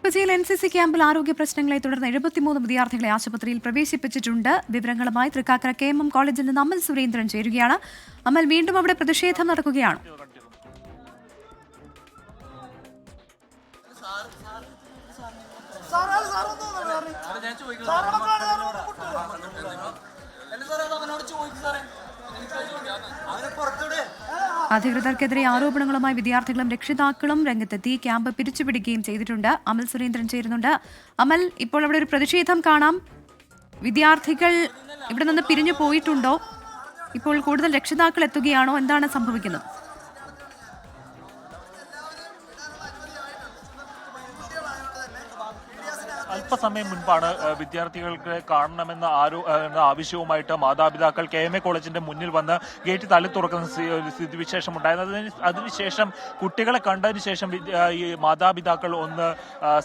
കൊച്ചിയിൽ NCC ക്യാമ്പിൽ ആരോഗ്യ പ്രശ്നങ്ങളെ തുടർന്ന് 73 വിദ്യാർത്ഥികളെ ആശുപത്രിയിൽ പ്രവേശിപ്പിച്ചിട്ടുണ്ട്. വിവരങ്ങളുമായി തൃക്കാക്കര KM കോളേജിൽ നിന്ന് അമൽ സുരേന്ദ്രൻ ചേരുകയാണ്. അമൽ, വീണ്ടും അവിടെ പ്രതിഷേധം നടക്കുകയാണ്. അധികൃതർക്കെതിരെ ആരോപണങ്ങളുമായി വിദ്യാർത്ഥികളും രക്ഷിതാക്കളും രംഗത്തെത്തി ക്യാമ്പ് പിരിച്ചുപിടിക്കുകയും ചെയ്തിട്ടുണ്ട്. അമൽ സുരേന്ദ്രൻ ചേരുന്നുണ്ട്. അമൽ, ഇപ്പോൾ അവിടെ ഒരു പ്രതിഷേധം കാണാം. വിദ്യാർത്ഥികൾ ഇവിടെ നിന്ന് പിരിഞ്ഞു പോയിട്ടുണ്ടോ? ഇപ്പോൾ കൂടുതൽ രക്ഷിതാക്കൾ എത്തുകയാണോ? എന്താണ് സംഭവിക്കുന്നത്? അല്പസമയം മുൻപാണ് വിദ്യാർത്ഥികൾക്ക് കാണണമെന്ന ആവശ്യവുമായിട്ട് മാതാപിതാക്കൾ KM കോളേജിന്റെ മുന്നിൽ വന്ന് ഗേറ്റ് തള്ളി തുറക്കുന്ന സ്ഥിതിവിശേഷം ഉണ്ടായത്. അതിനുശേഷം കുട്ടികളെ കണ്ടതിന് ശേഷം ഈ മാതാപിതാക്കൾ ഒന്ന്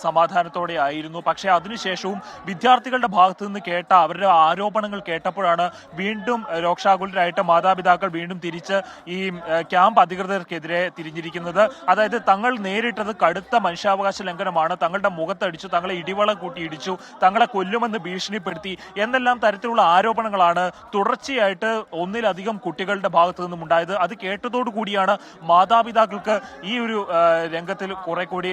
സമാധാനത്തോടെ ആയിരുന്നു. പക്ഷേ അതിനുശേഷവും വിദ്യാർത്ഥികളുടെ ഭാഗത്തു നിന്ന് കേട്ട അവരുടെ ആരോപണങ്ങൾ കേട്ടപ്പോഴാണ് വീണ്ടും രോക്ഷാകുലരായിട്ട് മാതാപിതാക്കൾ വീണ്ടും തിരിച്ച് ഈ ക്യാമ്പ് അധികൃതർക്കെതിരെ തിരിഞ്ഞിരിക്കുന്നത്. അതായത് തങ്ങൾ നേരിട്ടത് കടുത്ത മനുഷ്യാവകാശ ലംഘനമാണ്, തങ്ങളുടെ മുഖത്തടിച്ചു, തങ്ങളെ ഇടിവള കൂട്ടിയിടിച്ചു, തങ്ങളെ കൊല്ലുമെന്ന് ഭീഷണിപ്പെടുത്തി എന്നെല്ലാം തരത്തിലുള്ള ആരോപണങ്ങളാണ് തുടർച്ചയായിട്ട് ഒന്നിലധികം കുട്ടികളുടെ ഭാഗത്തു നിന്നും ഉണ്ടായത്. അത് കേട്ടതോടുകൂടിയാണ് മാതാപിതാക്കൾക്ക് ഈ ഒരു രംഗത്തിൽ കുറെ കൂടി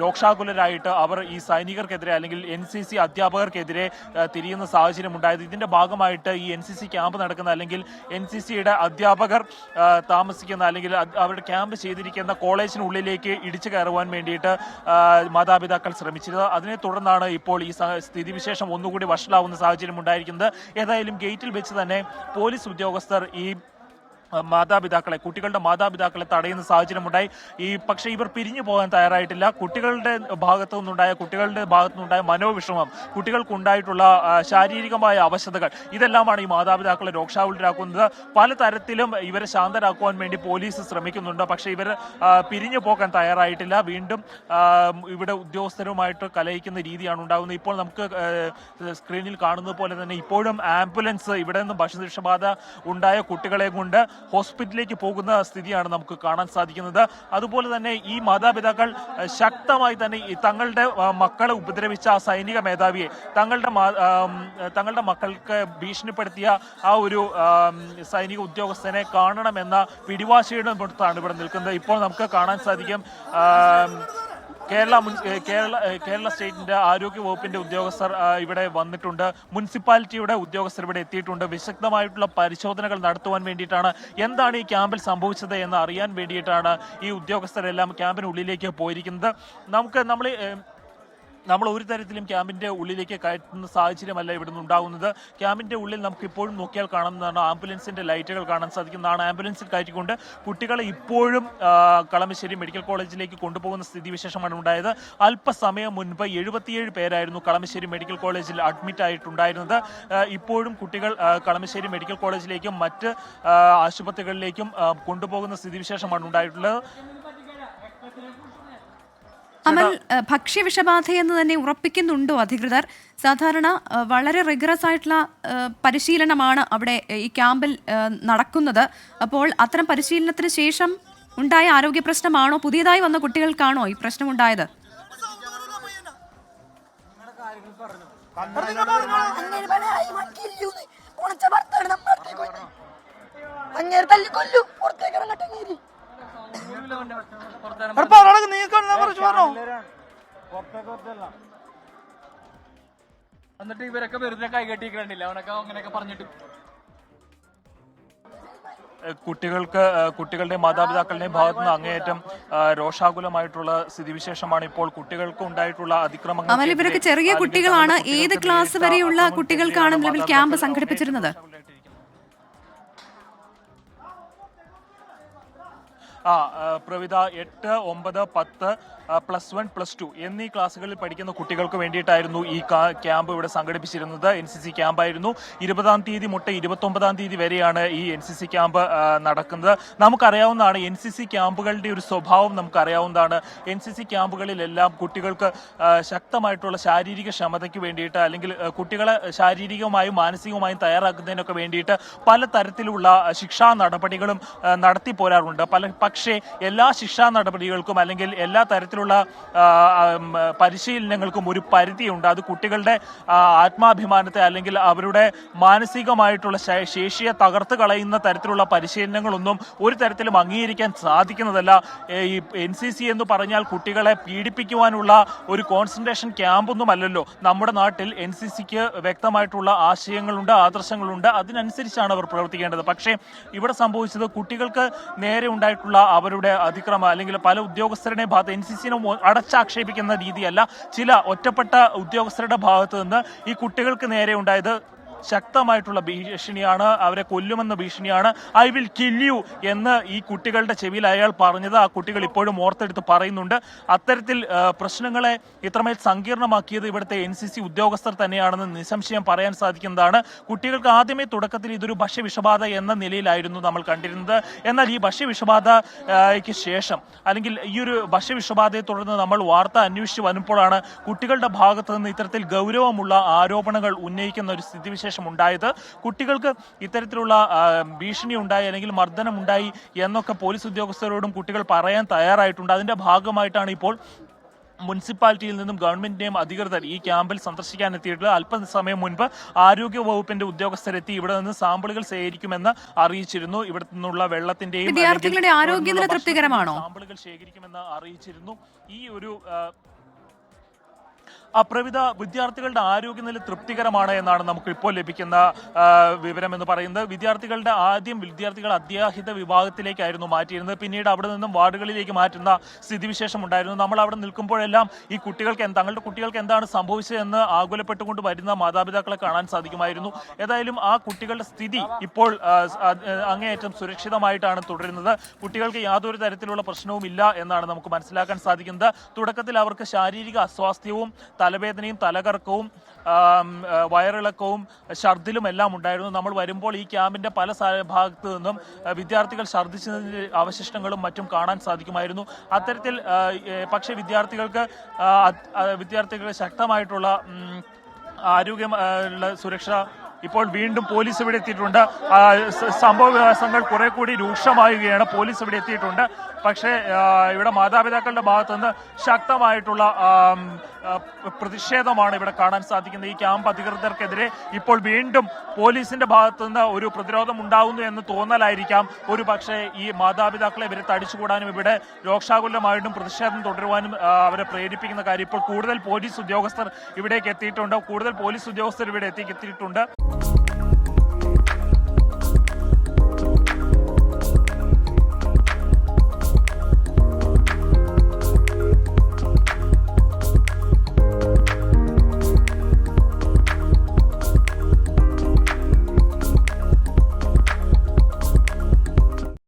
രോക്ഷാകുലരായിട്ട് അവർ ഈ സൈനികർക്കെതിരെ അല്ലെങ്കിൽ NCC അധ്യാപകർക്കെതിരെ തിരിയുന്ന സാഹചര്യം ഉണ്ടായത്. ഇതിന്റെ ഭാഗമായിട്ട് ഈ NCC ക്യാമ്പ് നടക്കുന്ന അല്ലെങ്കിൽ NCCയുടെ അധ്യാപകർ താമസിക്കുന്ന അല്ലെങ്കിൽ അവരുടെ ക്യാമ്പ് ചെയ്തിരിക്കുന്ന കോളേജിനുള്ളിലേക്ക് ഇടിച്ചു കയറുവാൻ വേണ്ടിയിട്ട് മാതാപിതാക്കൾ ശ്രമിച്ചത്. അതിനെ തുടർന്നാണ് ഇപ്പോൾ ഈ സ്ഥിതിവിശേഷം ഒന്നുകൂടി വഷളാവുന്ന സാഹചര്യം ഉണ്ടായിരിക്കുന്നത്. ഏതായാലും ഗേറ്റിൽ വെച്ച് തന്നെ പോലീസ് ഉദ്യോഗസ്ഥർ ഈ കുട്ടികളുടെ മാതാപിതാക്കളെ തടയുന്ന സാഹചര്യമുണ്ടായി. പക്ഷേ ഇവർ പിരിഞ്ഞു പോകാൻ തയ്യാറായിട്ടില്ല. കുട്ടികളുടെ ഭാഗത്തു നിന്നുണ്ടായ മനോവിഷമം, കുട്ടികൾക്കുണ്ടായിട്ടുള്ള ശാരീരികമായ അവശതകൾ, ഇതെല്ലാമാണ് ഈ മാതാപിതാക്കളെ രോക്ഷാകുലരാക്കുന്നത്. പലതരത്തിലും ഇവരെ ശാന്തരാക്കുവാൻ വേണ്ടി പോലീസ് ശ്രമിക്കുന്നുണ്ട്. പക്ഷേ ഇവർ പിരിഞ്ഞു പോകാൻ തയ്യാറായിട്ടില്ല. വീണ്ടും ഇവിടെ ഉദ്യോഗസ്ഥരുമായിട്ട് കലഹിക്കുന്ന രീതിയാണ് ഉണ്ടാകുന്നത്. ഇപ്പോൾ നമുക്ക് സ്ക്രീനിൽ കാണുന്നത് പോലെ തന്നെ ഇപ്പോഴും ആംബുലൻസ് ഇവിടെ നിന്ന് ഭക്ഷ്യവിഷബാധ ഉണ്ടായ കുട്ടികളെ കൊണ്ട് ഹോസ്പിറ്റലിലേക്ക് പോകുന്ന സ്ഥിതിയാണ് നമുക്ക് കാണാൻ സാധിക്കുന്നത്. അതുപോലെ തന്നെ ഈ മാതാപിതാക്കൾ ശക്തമായി തന്നെ തങ്ങളുടെ മക്കളെ ഉപദ്രവിച്ച ആ സൈനിക മേധാവിയെ, തങ്ങളുടെ മക്കൾക്ക് ഭീഷണിപ്പെടുത്തിയ ആ ഒരു സൈനിക ഉദ്യോഗസ്ഥനെ കാണണമെന്ന പിടിവാശിയുടെ പുറത്താണ് ഇവിടെ നിൽക്കുന്നത്. ഇപ്പോൾ നമുക്ക് കാണാൻ സാധിക്കും കേരള സ്റ്റേറ്റിന്റെ ആരോഗ്യ വകുപ്പിന്റെ ഉദ്യോഗസ്ഥർ ഇവിടെ വന്നിട്ടുണ്ട്. മുനിസിപ്പാലിറ്റിയുടെ ഉദ്യോഗസ്ഥർ ഇവിടെ എത്തിയിട്ടുണ്ട്. വിശദമായിട്ടുള്ള പരിശോധനകൾ നടത്തുവാൻ വേണ്ടിയിട്ടാണ്, എന്താണ് ഈ ക്യാമ്പിൽ സംഭവിച്ചത് എന്ന് അറിയാൻ വേണ്ടിയിട്ടാണ് ഈ ഉദ്യോഗസ്ഥരെല്ലാം ക്യാമ്പിനുള്ളിലേക്ക് പോയിരിക്കുന്നത്. നമ്മൾ ഒരു തരത്തിലും ക്യാമ്പിന്റെ ഉള്ളിലേക്ക് കയറ്റുന്ന സാഹചര്യമല്ല ഇവിടെ നിന്ന് ഉണ്ടാകുന്നത്. ക്യാമ്പിന്റെ ഉള്ളിൽ നമുക്ക് ഇപ്പോഴും നോക്കിയാൽ കാണുന്നതാണ് ആംബുലൻസിന്റെ ലൈറ്റുകൾ കാണാൻ സാധിക്കുന്നതാണ്. ആംബുലൻസിൽ കയറ്റിക്കൊണ്ട് കുട്ടികളെ ഇപ്പോഴും കളമശ്ശേരി മെഡിക്കൽ കോളേജിലേക്ക് കൊണ്ടുപോകുന്ന സ്ഥിതിവിശേഷമാണ് ഉണ്ടായത്. അല്പസമയം മുൻപ് 77 പേരായിരുന്നു കളമശ്ശേരി മെഡിക്കൽ കോളേജിൽ അഡ്മിറ്റ് ആയിട്ടുണ്ടായിരുന്നത്. ഇപ്പോഴും കുട്ടികൾ കളമശ്ശേരി മെഡിക്കൽ കോളേജിലേക്കും മറ്റ് ആശുപത്രികളിലേക്കും കൊണ്ടുപോകുന്ന സ്ഥിതിവിശേഷമാണ് ഉണ്ടായിട്ടുള്ളത്. അമൽ, ഭക്ഷ്യവിഷബാധയെന്ന് തന്നെ ഉറപ്പിക്കുന്നുണ്ടോ അധികൃതർ? സാധാരണ വളരെ റിഗറസ് ആയിട്ടുള്ള പരിശീലനമാണ് അവിടെ ഈ ക്യാമ്പിൽ നടക്കുന്നത്. അപ്പോൾ അത്തരം പരിശീലനത്തിന് ശേഷം ഉണ്ടായ ആരോഗ്യ പ്രശ്നമാണോ, പുതിയതായി വന്ന കുട്ടികൾക്കാണോ ഈ പ്രശ്നമുണ്ടായത്? എന്നിട്ട് ഇവരൊക്കെ വെറുതെ കൈകെട്ടിക്കണ്ടില്ല, അവനൊക്കെ അങ്ങനെയൊക്കെ പറഞ്ഞിട്ട് കുട്ടികളുടെ മാതാപിതാക്കളുടെയും ഭാഗത്തുനിന്ന് അങ്ങേയറ്റം രോഷാകുലമായിട്ടുള്ള സ്ഥിതിവിശേഷമാണ് ഇപ്പോൾ കുട്ടികൾക്ക് ഉണ്ടായിട്ടുള്ള അതിക്രമങ്ങൾ. ഇവരൊക്കെ ചെറിയ കുട്ടികളാണ്. ഏത് ക്ലാസ് വരെയുള്ള കുട്ടികൾക്കാണ് നിലവിൽ ക്യാമ്പ് സംഘടിപ്പിച്ചിരുന്നത്? പ്രവിധ 8, 9, 10, +1, +2 എന്നീ ക്ലാസ്സുകളിൽ പഠിക്കുന്ന കുട്ടികൾക്ക് വേണ്ടിയിട്ടായിരുന്നു ഈ ക്യാമ്പ് ഇവിടെ സംഘടിപ്പിച്ചിരുന്നത്. NCC ക്യാമ്പായിരുന്നു. 20-ാം തീയതി മുതൽ 29-ാം തീയതി വരെയാണ് ഈ NCC ക്യാമ്പ് നടക്കുന്നത്. നമുക്കറിയാവുന്നതാണ് NCC ക്യാമ്പുകളുടെ ഒരു സ്വഭാവം നമുക്കറിയാവുന്നതാണ്. NCC ക്യാമ്പുകളിലെല്ലാം കുട്ടികൾക്ക് ശക്തമായിട്ടുള്ള ശാരീരിക ക്ഷമതയ്ക്ക് വേണ്ടിയിട്ട് അല്ലെങ്കിൽ കുട്ടികളെ ശാരീരികമായും മാനസികമായും തയ്യാറാക്കുന്നതിനൊക്കെ വേണ്ടിയിട്ട് പലതരത്തിലുള്ള ശിക്ഷാ നടപടികളും നടത്തി പോരാറുണ്ട്. പക്ഷേ എല്ലാ ശിക്ഷാ നടപടികൾക്കും അല്ലെങ്കിൽ എല്ലാ തരത്തിലുള്ള പരിശീലനങ്ങൾക്കും ഒരു പരിധിയുണ്ട്. അത് കുട്ടികളുടെ ആത്മാഭിമാനത്തെ അല്ലെങ്കിൽ അവരുടെ മാനസികമായിട്ടുള്ള ശേഷിയെ തകർത്ത് കളയുന്ന തരത്തിലുള്ള പരിശീലനങ്ങളൊന്നും ഒരു തരത്തിലും അംഗീകരിക്കാൻ സാധിക്കുന്നതല്ല. ഈ NCC എന്ന് പറഞ്ഞാൽ കുട്ടികളെ പീഡിപ്പിക്കുവാനുള്ള ഒരു കോൺസെൻട്രേഷൻ ക്യാമ്പൊന്നും അല്ലല്ലോ. നമ്മുടെ നാട്ടിൽ NCCക്ക് വ്യക്തമായിട്ടുള്ള ആശയങ്ങളുണ്ട്, ആദർശങ്ങളുണ്ട്. അതിനനുസരിച്ചാണ് അവർ പ്രവർത്തിക്കേണ്ടത്. പക്ഷേ ഇവിടെ സംഭവിച്ചത് കുട്ടികൾക്ക് നേരെ ഉണ്ടായിട്ടുള്ള അവരുടെ അതിക്രമം അല്ലെങ്കിൽ പല ഉദ്യോഗസ്ഥരുടെ ഭാഗത്ത് NCCനെ അടച്ചാക്ഷേപിക്കുന്ന രീതിയല്ല, ചില ഒറ്റപ്പെട്ട ഉദ്യോഗസ്ഥരുടെ ഭാഗത്ത് നിന്ന് ഈ കുട്ടികൾക്ക് നേരെ ഉണ്ടായത് ശക്തമായിട്ടുള്ള ഭീഷണിയാണ്. അവരെ കൊല്ലുമെന്ന ഭീഷണിയാണ്. ഐ വിൽ കിൽ യു എന്ന് ഈ കുട്ടികളുടെ ചെവിയിൽ അയാൾ പറഞ്ഞത് ആ കുട്ടികൾ ഇപ്പോഴും ഓർത്തെടുത്ത് പറയുന്നുണ്ട്. അത്തരത്തിൽ പ്രശ്നങ്ങളെ ഇത്രമേൽ സങ്കീർണമാക്കിയത് ഇവിടുത്തെ NCC ഉദ്യോഗസ്ഥർ തന്നെയാണെന്ന് നിസ്സംശയം പറയാൻ സാധിക്കുന്നതാണ്. കുട്ടികൾക്ക് ആദ്യമേ തുടക്കത്തിൽ ഇതൊരു ഭക്ഷ്യവിഷബാധ എന്ന നിലയിലായിരുന്നു നമ്മൾ കണ്ടിരുന്നത്. എന്നാൽ ഈ ഭക്ഷ്യവിഷബാധയ്ക്ക് ശേഷം അല്ലെങ്കിൽ ഈ ഒരു ഭക്ഷ്യവിഷബാധയെ തുടർന്ന് നമ്മൾ വാർത്ത അന്വേഷിച്ച് വരുമ്പോഴാണ് കുട്ടികളുടെ ഭാഗത്ത് നിന്ന് ഇത്തരത്തിൽ ഗൗരവമുള്ള ആരോപണങ്ങൾ ഉന്നയിക്കുന്ന ഒരു സ്ഥിതിവിശേഷം ഉണ്ടായത്. കുട്ടികൾക്ക് ഇത്തരത്തിലുള്ള ഭീഷണി ഉണ്ടായി അല്ലെങ്കിൽ മർദ്ദനം ഉണ്ടായി എന്നൊക്കെ പോലീസ് ഉദ്യോഗസ്ഥരോടും കുട്ടികൾ പറയാൻ തയ്യാറായിട്ടുണ്ട്. അതിന്റെ ഭാഗമായിട്ടാണ് ഇപ്പോൾ മുനിസിപ്പാലിറ്റിയിൽ നിന്നും ഗവൺമെന്റിന്റെയും അധികൃതർ ഈ ക്യാമ്പിൽ സന്ദർശിക്കാൻ എത്തിയിട്ടുള്ളത്. അല്പസമയം മുൻപ് ആരോഗ്യ വകുപ്പിന്റെ ഉദ്യോഗസ്ഥരെത്തി ഇവിടെ നിന്ന് സാമ്പിളുകൾ ശേഖരിക്കുമെന്ന് അറിയിച്ചിരുന്നു. ഇവിടെ നിന്നുള്ള വെള്ളത്തിന്റെയും വിദ്യാർത്ഥികളുടെ ആരോഗ്യനില തൃപ്തികരമാണോ? സാമ്പിളുകൾ ശേഖരിക്കുമെന്ന് അറിയിച്ചിരുന്നു. ഈ ഒരു അപ്രവിധ വിദ്യാർത്ഥികളുടെ ആരോഗ്യനില തൃപ്തികരമാണ് എന്നാണ് നമുക്ക് ഇപ്പോൾ ലഭിക്കുന്ന വിവരം എന്ന് പറയുന്നത്. വിദ്യാർത്ഥികൾ അത്യാഹിത വിഭാഗത്തിലേക്കായിരുന്നു മാറ്റിയിരുന്നത്. പിന്നീട് അവിടെ നിന്നും വാർഡുകളിലേക്ക് മാറ്റുന്ന സ്ഥിതിവിശേഷം ഉണ്ടായിരുന്നു. നമ്മൾ അവിടെ നിൽക്കുമ്പോഴെല്ലാം ഈ തങ്ങളുടെ കുട്ടികൾക്ക് എന്താണ് സംഭവിച്ചതെന്ന് ആകുലപ്പെട്ടുകൊണ്ട് വരുന്ന മാതാപിതാക്കളെ കാണാൻ സാധിക്കുമായിരുന്നു. ഏതായാലും ആ കുട്ടികളുടെ സ്ഥിതി ഇപ്പോൾ അങ്ങേയറ്റം സുരക്ഷിതമായിട്ടാണ് തുടരുന്നത്. കുട്ടികൾക്ക് യാതൊരു തരത്തിലുള്ള പ്രശ്നവും ഇല്ല എന്നാണ് നമുക്ക് മനസ്സിലാക്കാൻ സാധിക്കുന്നത്. തുടക്കത്തിൽ അവർക്ക് ശാരീരിക അസ്വാസ്ഥ്യവും തലവേദനയും തലകറക്കവും വയറിളക്കവും ഛർദിലും എല്ലാം ഉണ്ടായിരുന്നു. നമ്മൾ വരുമ്പോൾ ഈ ക്യാമ്പിന്റെ പല ഭാഗത്തു നിന്നും വിദ്യാർത്ഥികൾ ഛർദിച്ചതിന്റെ അവശിഷ്ടങ്ങളും മറ്റും കാണാൻ സാധിക്കുമായിരുന്നു. അത്തരത്തിൽ പക്ഷേ വിദ്യാർത്ഥികൾക്ക് ശക്തമായിട്ടുള്ള സുരക്ഷ ഇപ്പോൾ വീണ്ടും പോലീസ് ഇവിടെ എത്തിയിട്ടുണ്ട്. സംഭവ വികാസങ്ങൾ കുറെ കൂടി രൂക്ഷമാവുകയാണ്. പോലീസ് ഇവിടെ എത്തിയിട്ടുണ്ട്. പക്ഷേ ഇവിടെ മാതാപിതാക്കളുടെ ഭാഗത്തുനിന്ന് ശക്തമായിട്ടുള്ള പ്രതിഷേധമാണ് ഇവിടെ കാണാൻ സാധിക്കുന്നത്. ഈ ക്യാമ്പ് അധികൃതർക്കെതിരെ ഇപ്പോൾ വീണ്ടും പോലീസിന്റെ ഭാഗത്തുനിന്ന് ഒരു പ്രതിരോധം ഉണ്ടാവുന്നു എന്ന് തോന്നലായിരിക്കാം ഒരു പക്ഷേ ഈ മാതാപിതാക്കളെ ഇവരെ തടിച്ചുകൂടാനും ഇവിടെ രോക്ഷാകുലമായിട്ടും പ്രതിഷേധം തുടരുവാനും അവരെ പ്രേരിപ്പിക്കുന്ന കാര്യം. ഇപ്പോൾ കൂടുതൽ പോലീസ് ഉദ്യോഗസ്ഥർ ഇവിടേക്ക് എത്തിയിട്ടുണ്ട്.